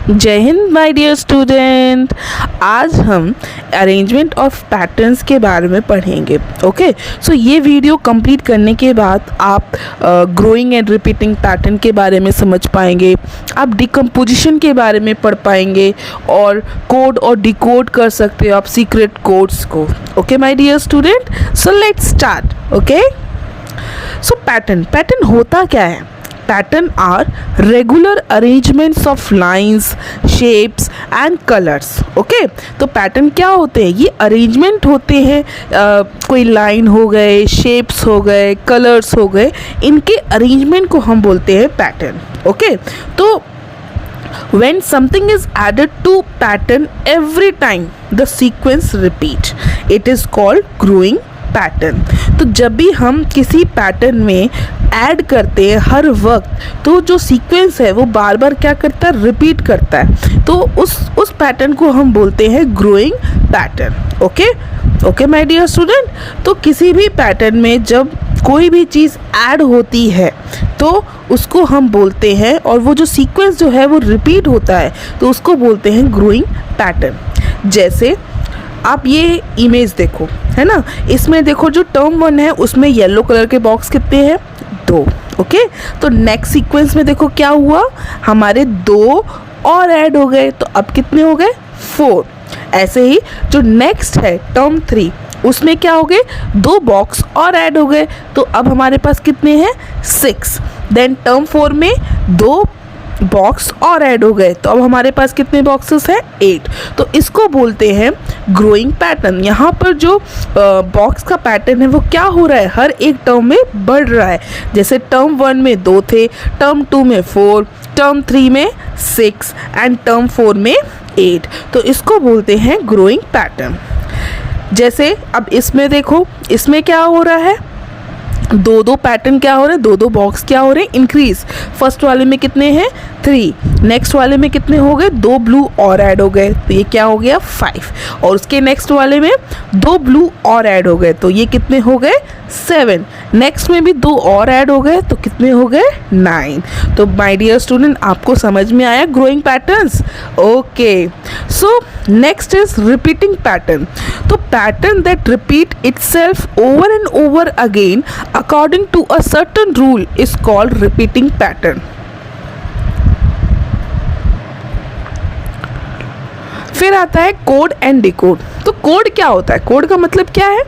जय Hind my dear student. आज हम अरेंजमेंट ऑफ पैटर्न्स के बारे में पढ़ेंगे। ओके, सो ये वीडियो कंप्लीट करने के बाद आप ग्रोइंग एंड रिपीटिंग पैटर्न के बारे में समझ पाएंगे, आप डिकम्पोजिशन के बारे में पढ़ पाएंगे और कोड और डिकोड कर सकते हो आप सीक्रेट कोड्स को। Okay my dear student, so let's start. Okay, so pattern होता क्या है? Pattern are regular arrangements of lines, shapes and colours. Okay, तो पैटर्न क्या होते हैं? ये अरेंजमेंट होते हैं, कोई लाइन हो गए, शेप्स हो गए, कलर्स हो गए, इनके अरेंजमेंट को हम बोलते हैं पैटर्न। ओके, तो when something is added to pattern every time the sequence repeat, it is called growing pattern. तो जब भी हम किसी पैटर्न में ऐड करते हैं हर वक्त, तो जो सीक्वेंस है वो बार बार क्या करता है? रिपीट करता है। तो उस पैटर्न को हम बोलते हैं growing pattern. Okay my dear student, तो किसी भी पैटर्न में जब कोई भी चीज़ ऐड होती है तो उसको हम बोलते हैं, और वो जो सीक्वेंस जो है वो रिपीट होता है तो उसको बोलते हैं ग्रोइंग पैटर्न। जैसे आप ये इमेज देखो, है ना, इसमें देखो जो टर्म 1 है उसमें येलो कलर के बॉक्स कितने हैं? 2। ओके, तो नेक्स्ट सीक्वेंस में देखो क्या हुआ, हमारे 2 और ऐड हो गए, तो अब कितने हो गए? 4। ऐसे ही जो नेक्स्ट है टर्म 3, उसमें क्या हो गए? 2 बॉक्स और ऐड हो गए, तो अब हमारे पास कितने हैं? 6। देन टर्म 4 में 2 बॉक्स और ऐड हो गए, तो अब हमारे पास कितने बॉक्सेस हैं? 8। तो इसको बोलते हैं ग्रोइंग पैटर्न। यहाँ पर जो बॉक्स का पैटर्न है वो क्या हो रहा है? हर एक टर्म में बढ़ रहा है। जैसे टर्म 1 में 2 थे, टर्म 2 में 4, टर्म 3 में 6 एंड टर्म 4 में 8। तो इसको बोलते हैं ग्रोइंग पैटर्न। जैसे अब इसमें देखो, इसमें क्या हो रहा है? 2 पैटर्न क्या हो रहे हैं? 2 बॉक्स क्या हो रहे हैं? इंक्रीज। फर्स्ट वाले में कितने हैं? 3। नेक्स्ट वाले में कितने हो गए? 2 ब्लू और ऐड हो गए, तो ये क्या हो गया? 5। और उसके नेक्स्ट वाले में 2 ब्लू और ऐड हो गए, तो ये कितने हो गए? 7। नेक्स्ट में भी 2 और ऐड हो गए, तो कितने हो गए? 9। तो माय डियर स्टूडेंट, आपको समझ में आया growing patterns? Okay, so next is repeating pattern. तो pattern that repeat itself over and over again according to a certain rule is called repeating pattern। फिर आता है कोड एंड डिकोड। तो code क्या होता है? कोड का मतलब क्या है?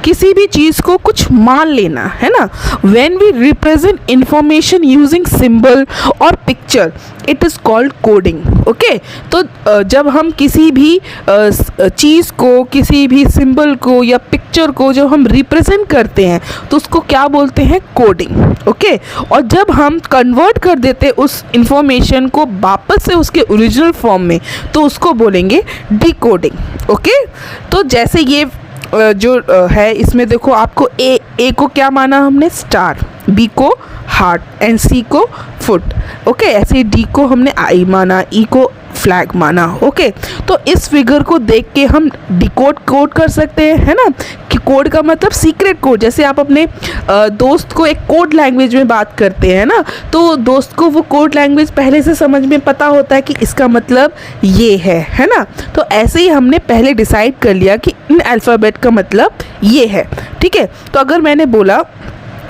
किसी भी चीज़ को कुछ मान लेना, है ना। When we represent information using symbol और picture, it is called coding। Okay, तो जब हम किसी भी चीज़ को, किसी भी सिंबल को या पिक्चर को जब हम रिप्रेजेंट करते हैं तो उसको क्या बोलते हैं? कोडिंग। ओके, और जब हम कन्वर्ट कर देते हैं उस इंफॉर्मेशन को वापस से उसके ओरिजिनल फॉर्म में, तो उसको बोलेंगे डिकोडिंग। ओके, तो जैसे ये जो है इसमें देखो, आपको ए को क्या माना हमने? स्टार, बी को हार्ट एंड सी को फुट। ओके, ऐसे ही डी को हमने आई माना, ई को फ्लैग माना। ओके, तो इस फिगर को देख के हम कोड कर सकते हैं, है ना, कि कोड का मतलब सीक्रेट कोड। जैसे आप अपने दोस्त को एक कोड लैंग्वेज में बात करते हैं ना, तो दोस्त को वो कोड लैंग्वेज पहले से समझ में पता होता है कि इसका मतलब ये है ना। तो ऐसे ही हमने पहले डिसाइड कर लिया कि इन अल्फ़ाबेट का मतलब ये है। ठीक है, तो अगर मैंने बोला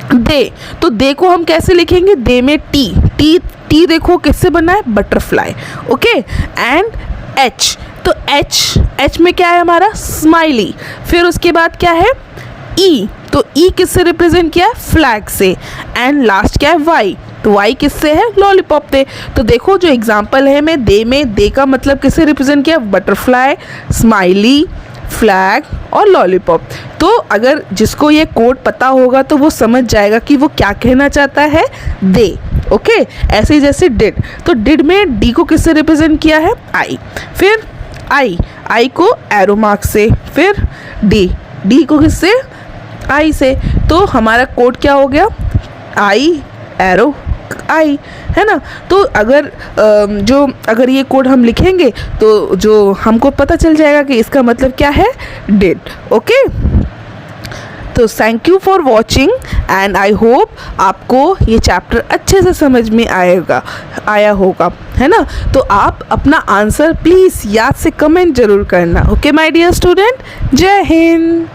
दे, तो दे को हम कैसे लिखेंगे? दे में टी देखो किससे बना है? बटरफ्लाई। ओके, एंड एच, तो एच में क्या है हमारा? स्माइली। फिर उसके बाद क्या है? ई, तो ई किससे रिप्रेजेंट किया है? फ्लैग से। एंड लास्ट क्या है? वाई, तो वाई किससे है? लॉलीपॉप से। तो देखो जो एग्जांपल है मैं दे का मतलब किससे रिप्रेजेंट किया? बटरफ्लाई, स्माइली, फ्लैग और लॉलीपॉप। तो अगर जिसको ये कोड पता होगा तो वो समझ जाएगा कि वो क्या कहना चाहता है? दे। ओके, ऐसे ही जैसे डिड, तो डिड में डी को किससे रिप्रेजेंट किया है? आई। फिर आई को एरो मार्क से, फिर डी को किससे? आई से। तो हमारा कोड क्या हो गया? आई एरो आई, है ना। तो अगर ये कोड हम लिखेंगे तो जो हमको पता चल जाएगा कि इसका मतलब क्या है? डिड। ओके, तो thank you for watching and I hope आपको ये चैप्टर अच्छे से समझ में आया होगा, है ना। तो आप अपना आंसर प्लीज़ याद से कमेंट जरूर करना। ओके माय डियर स्टूडेंट, जय हिंद।